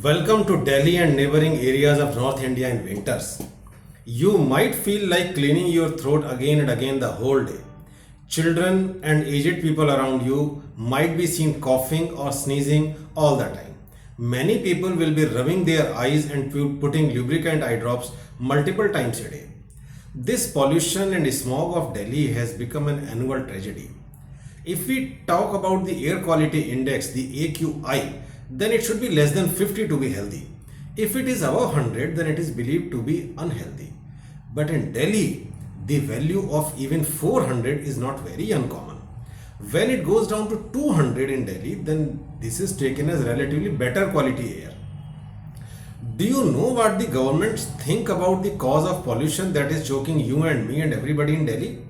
Welcome to Delhi and neighboring areas of North India in winters. You might feel like cleaning your throat again and again the whole day. Children and aged people around you might be seen coughing or sneezing all the time. Many people will be rubbing their eyes and putting lubricant eye drops multiple times a day. This pollution and smog of Delhi has become an annual tragedy. If we talk about the air quality index, the AQI, then it should be less than 50 to be healthy. If it is above 100, then it is believed to be unhealthy. But in Delhi, the value of even 400 is not very uncommon. When it goes down to 200 in Delhi, then this is taken as relatively better quality air. Do you know what the governments think about the cause of pollution that is choking you and me and everybody in Delhi?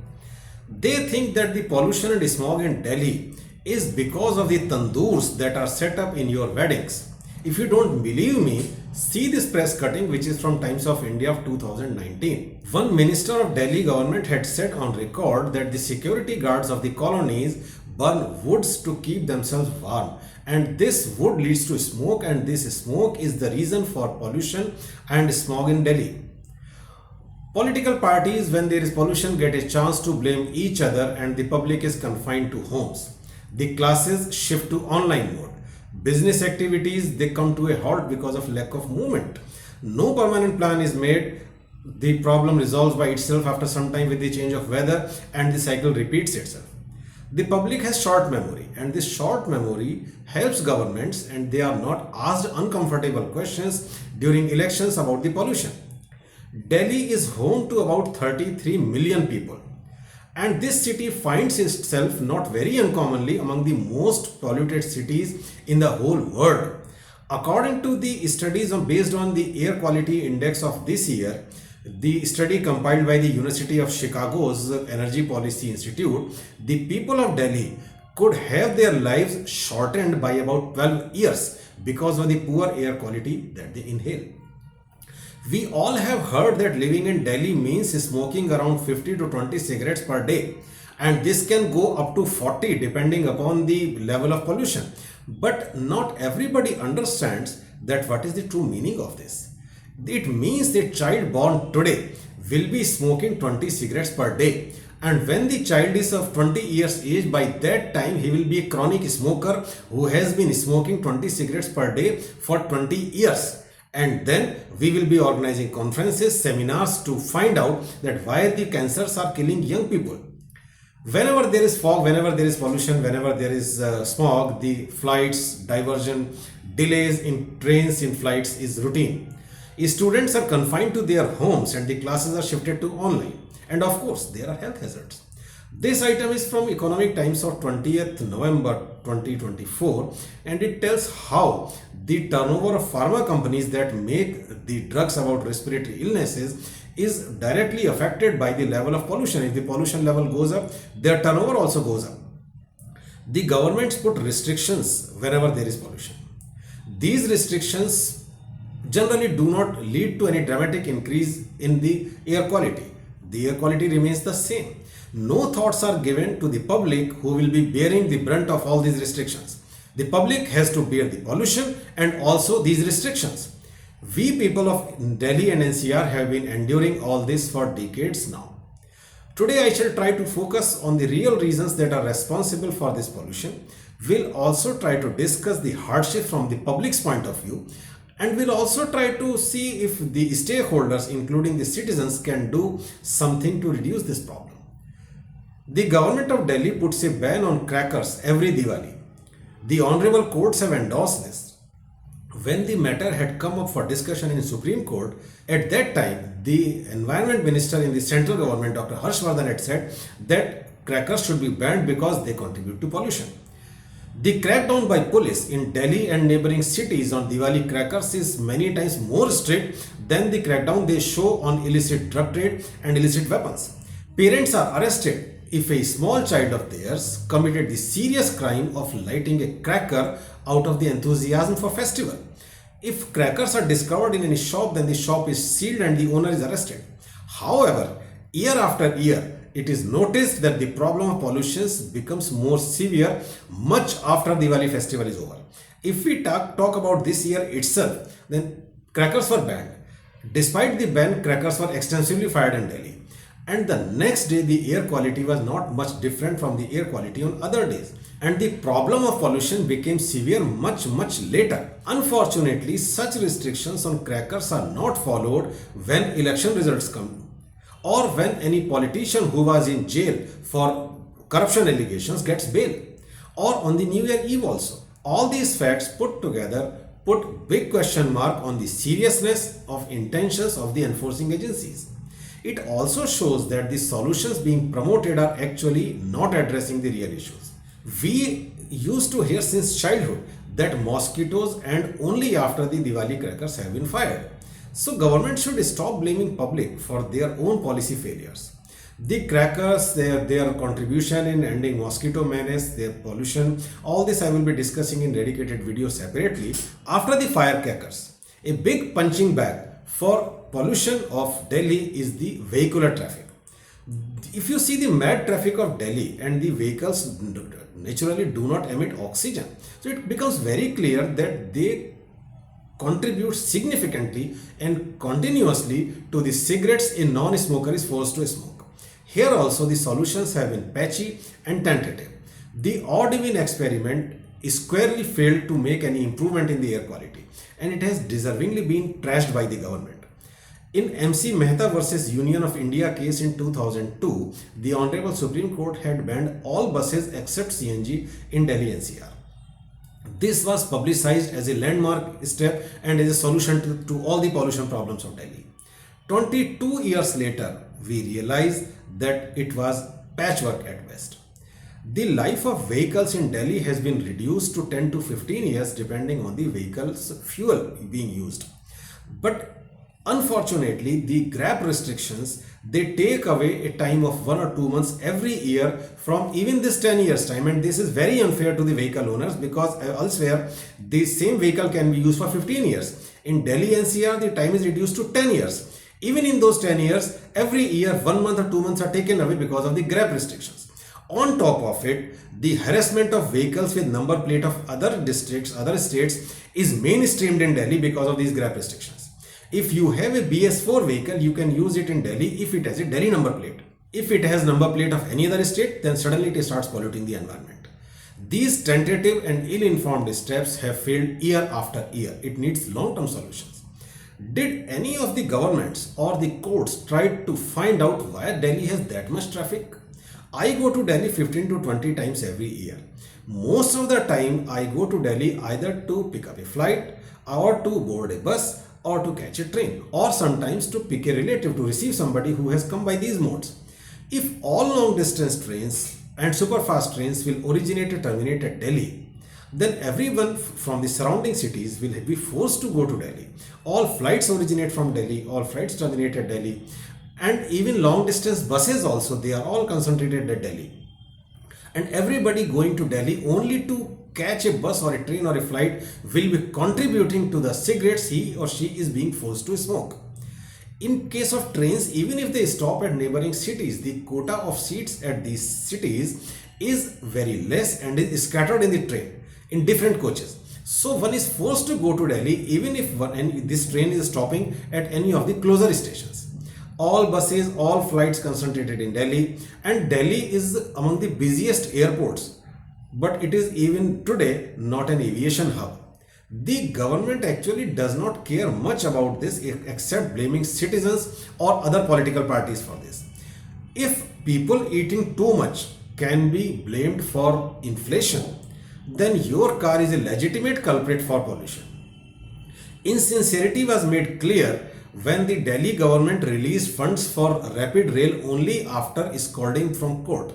They think that the pollution and smog in Delhi is because of the tandoors that are set up in your weddings. If you don't believe me, see this press cutting which is from Times of India of 2019. One minister of Delhi government had said on record that the security guards of the colonies burn woods to keep themselves warm, and this wood leads to smoke, and this smoke is the reason for pollution and smog in Delhi. Political parties, when there is pollution, get a chance to blame each other and the public is confined to homes. The classes shift to online mode. Business activities, they come to a halt because of lack of movement. No permanent plan is made. The problem resolves by itself after some time with the change of weather, and the cycle repeats itself. The public has short memory, and this short memory helps governments, and they are not asked uncomfortable questions during elections about the pollution. Delhi is home to about 33 million people, and this city finds itself not very uncommonly among the most polluted cities in the whole world. According to the studies based on the air quality index of this year, the study compiled by the University of Chicago's Energy Policy Institute, the people of Delhi could have their lives shortened by about 12 years because of the poor air quality that they inhale. We all have heard that living in Delhi means smoking around 50 to 20 cigarettes per day, and this can go up to 40 depending upon the level of pollution. But not everybody understands that what is the true meaning of this. It means the child born today will be smoking 20 cigarettes per day, and when the child is of 20 years age, by that time he will be a chronic smoker who has been smoking 20 cigarettes per day for 20 years. And then we will be organizing conferences, seminars to find out that why the cancers are killing young people. Whenever there is fog, whenever there is pollution, whenever there is smog, the flights, diversion, delays in trains, in flights is routine. Students are confined to their homes and the classes are shifted to online. And of course, there are health hazards. This item is from Economic Times of 20th November 2024, and it tells how the turnover of pharma companies that make the drugs about respiratory illnesses is directly affected by the level of pollution. If the pollution level goes up, their turnover also goes up. The governments put restrictions whenever there is pollution. These restrictions generally do not lead to any dramatic increase in the air quality. The air quality remains the same. No thoughts are given to the public who will be bearing the brunt of all these restrictions. The public has to bear the pollution and also these restrictions. We people of Delhi and NCR have been enduring all this for decades now. Today I shall try to focus on the real reasons that are responsible for this pollution. We'll also try to discuss the hardship from the public's point of view, and we'll also try to see if the stakeholders, including the citizens, can do something to reduce this problem. The government of Delhi puts a ban on crackers every Diwali. The honorable courts have endorsed this. When the matter had come up for discussion in Supreme Court, at that time, the environment minister in the central government, Dr. Harshvardhan, had said that crackers should be banned because they contribute to pollution. The crackdown by police in Delhi and neighboring cities on Diwali crackers is many times more strict than the crackdown they show on illicit drug trade and illicit weapons. Parents are arrested if a small child of theirs committed the serious crime of lighting a cracker out of the enthusiasm for festival. If crackers are discovered in any shop, then the shop is sealed and the owner is arrested. However, year after year, it is noticed that the problem of pollution becomes more severe much after Diwali festival is over. If we talk about this year itself, then crackers were banned. Despite the ban, crackers were extensively fired in Delhi. And the next day, the air quality was not much different from the air quality on other days. And the problem of pollution became severe much later. Unfortunately, such restrictions on crackers are not followed when election results come, or when any politician who was in jail for corruption allegations gets bail, or on the New Year Eve also. All these facts put together put big question mark on the seriousness of intentions of the enforcing agencies. It also shows that the solutions being promoted are actually not addressing the real issues. We used to hear since childhood that mosquitoes and only after the Diwali crackers have been fired. So government should stop blaming public for their own policy failures. The crackers, their contribution in ending mosquito menace, their pollution, all this I will be discussing in dedicated video separately after the firecrackers. A big punching bag for pollution of Delhi is the vehicular traffic. If you see the mad traffic of Delhi, and the vehicles naturally do not emit oxygen, so it becomes very clear that they contribute significantly and continuously to the cigarettes a non-smoker is forced to smoke. Here also the solutions have been patchy and tentative. The odd even experiment squarely failed to make any improvement in the air quality, and it has deservingly been trashed by the government. In MC Mehta versus Union of India case in 2002, the Honorable Supreme Court had banned all buses except CNG in Delhi NCR. This was publicized as a landmark step and as a solution to all the pollution problems of Delhi. 22 years later, we realize that it was patchwork at best. The life of vehicles in Delhi has been reduced to 10 to 15 years depending on the vehicle's fuel being used. But unfortunately, the grab restrictions, they take away a time of 1 or 2 months every year from even this 10 years time, and this is very unfair to the vehicle owners because elsewhere the same vehicle can be used for 15 years. In Delhi NCR, the time is reduced to 10 years. Even in those 10 years, every year 1 month or 2 months are taken away because of the grab restrictions. On top of it, the harassment of vehicles with number plate of other districts, other states is mainstreamed in Delhi because of these grab restrictions. If you have a BS4 vehicle, you can use it in Delhi if it has a Delhi number plate. If it has number plate of any other state, then suddenly it starts polluting the environment. These tentative and ill-informed steps have failed year after year. It needs long-term solutions. Did any of the governments or the courts try to find out why Delhi has that much traffic? I go to Delhi 15 to 20 times every year. Most of the time I go to Delhi either to pick up a flight or to board a bus or to catch a train, or sometimes to pick a relative to receive somebody who has come by these modes. If all long distance trains and super fast trains will originate and terminate at Delhi, then everyone from the surrounding cities will be forced to go to Delhi. All flights originate from Delhi, all flights terminate at Delhi, and even long distance buses also, they are all concentrated at Delhi. And everybody going to Delhi only to catch a bus or a train or a flight will be contributing to the cigarettes he or she is being forced to smoke. In case of trains, even if they stop at neighboring cities, the quota of seats at these cities is very less and is scattered in the train in different coaches. So one is forced to go to Delhi even if this train is stopping at any of the closer stations. All buses, all flights concentrated in Delhi, and Delhi is among the busiest airports. But it is even today not an aviation hub. The government actually does not care much about this except blaming citizens or other political parties for this. If people eating too much can be blamed for inflation, then your car is a legitimate culprit for pollution. Insincerity was made clear when the Delhi government released funds for rapid rail only after scolding from court.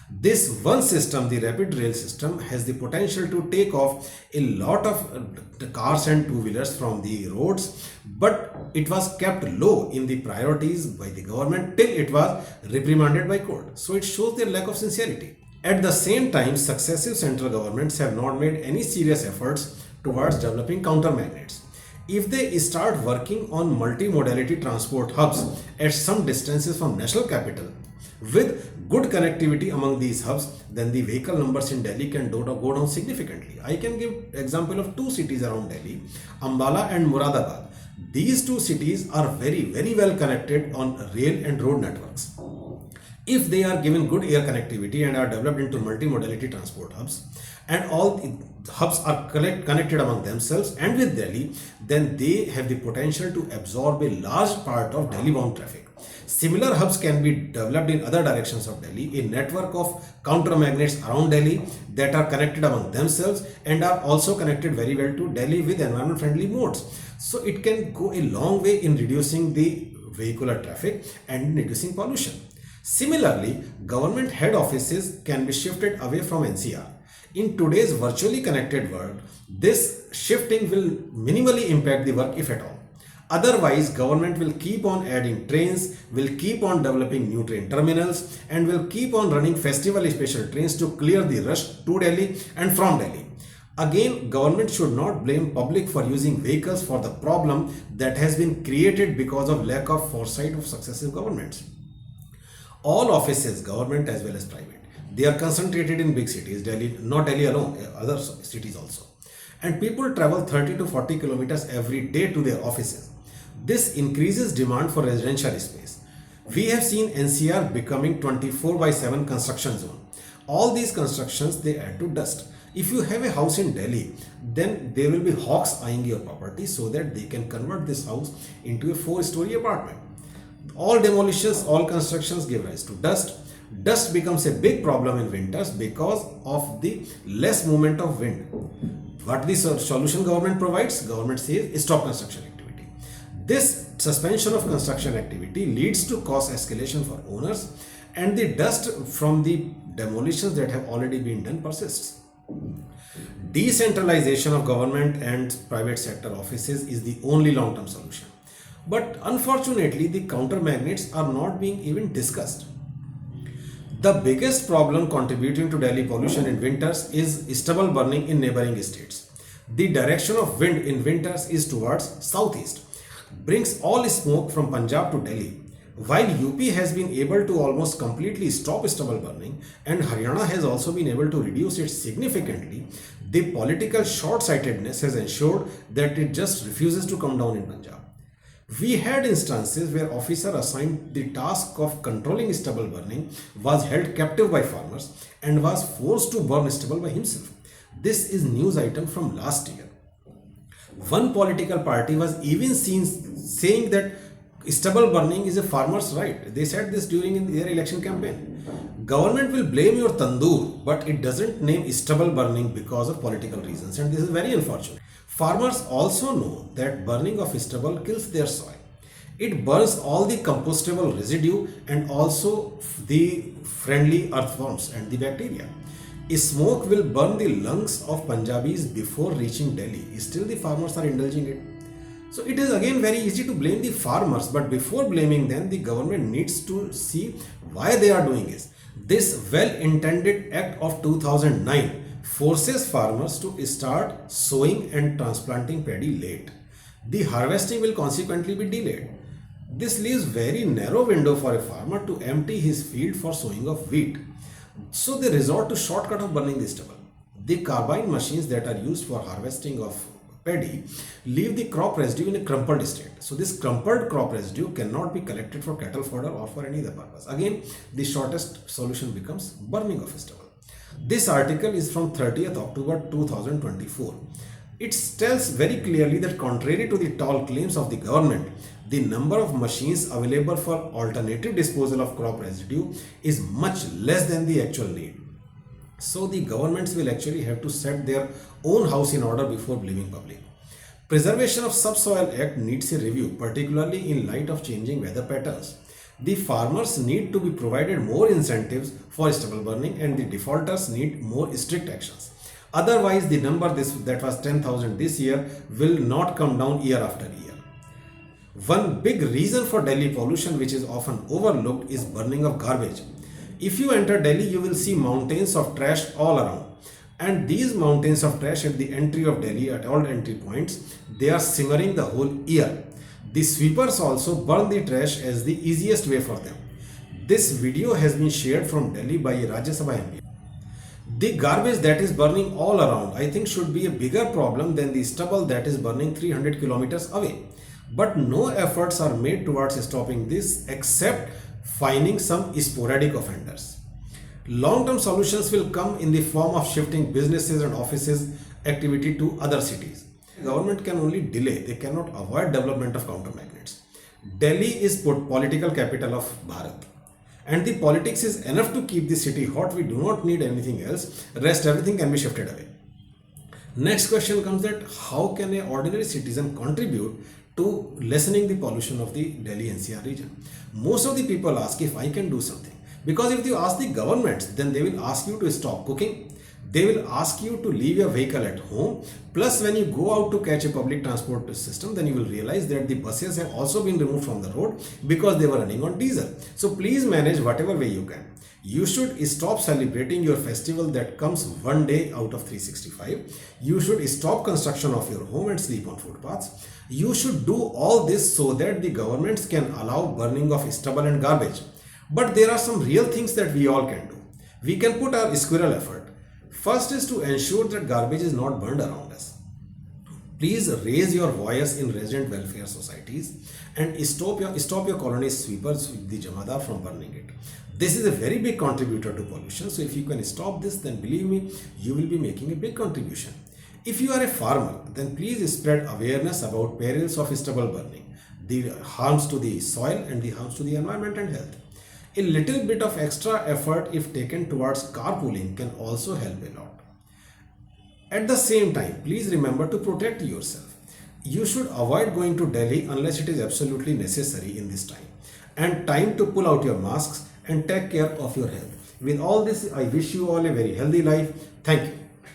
This one system, the rapid rail system, has the potential to take off a lot of cars and two-wheelers from the roads, but it was kept low in the priorities by the government till it was reprimanded by court. So it shows their lack of sincerity. At the same time, successive central governments have not made any serious efforts towards developing counter-magnets. If they start working on multimodality transport hubs at some distances from national capital with good connectivity among these hubs, then the vehicle numbers in Delhi can go down significantly. I can give example of two cities around Delhi, Ambala and Muradabad. These two cities are very, very well connected on rail and road networks. If they are given good air connectivity and are developed into multimodality transport hubs, and all the hubs are connected among themselves and with Delhi, then they have the potential to absorb a large part of Delhi bound traffic. Similar hubs can be developed in other directions of Delhi, a network of countermagnets around Delhi that are connected among themselves and are also connected very well to Delhi with environment friendly modes. So it can go a long way in reducing the vehicular traffic and reducing pollution. Similarly, government head offices can be shifted away from NCR. In today's virtually connected world, this shifting will minimally impact the work, if at all. Otherwise, government will keep on adding trains, will keep on developing new train terminals, and will keep on running festival special trains to clear the rush to Delhi and from Delhi. Again, government should not blame public for using vehicles for the problem that has been created because of lack of foresight of successive governments. All offices, government as well as private, they are concentrated in big cities, Delhi, not Delhi alone, other cities also. And people travel 30 to 40 kilometers every day to their offices. This increases demand for residential space. We have seen NCR becoming 24/7 construction zone. All these constructions, they add to dust. If you have a house in Delhi, then there will be hawks eyeing your property so that they can convert this house into a 4-story apartment. All demolitions, all constructions give rise to dust. Dust becomes a big problem in winters because of the less movement of wind. What the solution government provides? Government says stop construction activity. This suspension of construction activity leads to cost escalation for owners, and the dust from the demolitions that have already been done persists. Decentralization of government and private sector offices is the only long-term solution. But unfortunately, the counter-magnets are not being even discussed. The biggest problem contributing to Delhi pollution in winters is stubble burning in neighboring states. The direction of wind in winters is towards southeast, brings all smoke from Punjab to Delhi. While UP has been able to almost completely stop stubble burning and Haryana has also been able to reduce it significantly, the political short-sightedness has ensured that it just refuses to come down in Punjab. We had instances where officer assigned the task of controlling stubble burning was held captive by farmers and was forced to burn stubble by himself. This is news item from last year. One political party was even seen saying that stubble burning is a farmer's right. They said this during their election campaign. Government will blame your tandoor, but it doesn't name stubble burning because of political reasons, and this is very unfortunate. Farmers also know that burning of stubble kills their soil. It burns all the compostable residue and also the friendly earthworms and the bacteria. Smoke will burn the lungs of Punjabis before reaching Delhi. Still the farmers are indulging it. So it is again very easy to blame the farmers, but before blaming them, the government needs to see why they are doing this. This well-intended Act of 2009 forces farmers to start sowing and transplanting paddy late. The harvesting will consequently be delayed. This leaves very narrow window for a farmer to empty his field for sowing of wheat. So they resort to shortcut of burning the stubble. The carbine machines that are used for harvesting of paddy leave the crop residue in a crumpled state. So this crumpled crop residue cannot be collected for cattle fodder or for any other purpose. Again, the shortest solution becomes burning of stubble. This article is from 30th October 2024. It tells very clearly that contrary to the tall claims of the government, the number of machines available for alternative disposal of crop residue is much less than the actual need. So the governments will actually have to set their own house in order before blaming public. Preservation of Subsoil Act needs a review, particularly in light of changing weather patterns. The farmers need to be provided more incentives for stubble burning and the defaulters need more strict actions. Otherwise, the number that was 10,000 this year will not come down year after year. One big reason for Delhi pollution, which is often overlooked, is burning of garbage. If you enter Delhi, you will see mountains of trash all around. And these mountains of trash at the entry of Delhi, at all entry points, they are simmering the whole year. The sweepers also burn the trash as the easiest way for them. This video has been shared from Delhi by a Rajya Sabha MP. The garbage that is burning all around, I think, should be a bigger problem than the stubble that is burning 300 kilometers away. But no efforts are made towards stopping this except finding some sporadic offenders. Long-term solutions will come in the form of shifting businesses and offices activity to other cities. The government can only delay, they cannot avoid development of countermagnets. Delhi is political capital of Bharat. And the politics is enough to keep the city hot. We do not need anything else. Rest everything can be shifted away. Next question comes that how can an ordinary citizen contribute to lessening the pollution of the Delhi NCR region? Most of the people ask if I can do something. Because if you ask the governments, then they will ask you to stop cooking. They will ask you to leave your vehicle at home. Plus, when you go out to catch a public transport system, then you will realize that the buses have also been removed from the road because they were running on diesel. So please manage whatever way you can. You should stop celebrating your festival that comes one day out of 365. You should stop construction of your home and sleep on footpaths. You should do all this so that the governments can allow burning of stubble and garbage. But there are some real things that we all can do. We can put our squirrel effort. First is to ensure that garbage is not burned around us. Please raise your voice in resident welfare societies and stop your colony sweepers with the Jamadar from burning it. This is a very big contributor to pollution. So if you can stop this, then believe me, you will be making a big contribution. If you are a farmer, then please spread awareness about perils of stubble burning, the harms to the soil and the harms to the environment and health. A little bit of extra effort if taken towards carpooling can also help a lot. At the same time, please remember to protect yourself. You should avoid going to Delhi unless it is absolutely necessary in this time. And time to pull out your masks and take care of your health. With all this, I wish you all a very healthy life. Thank you.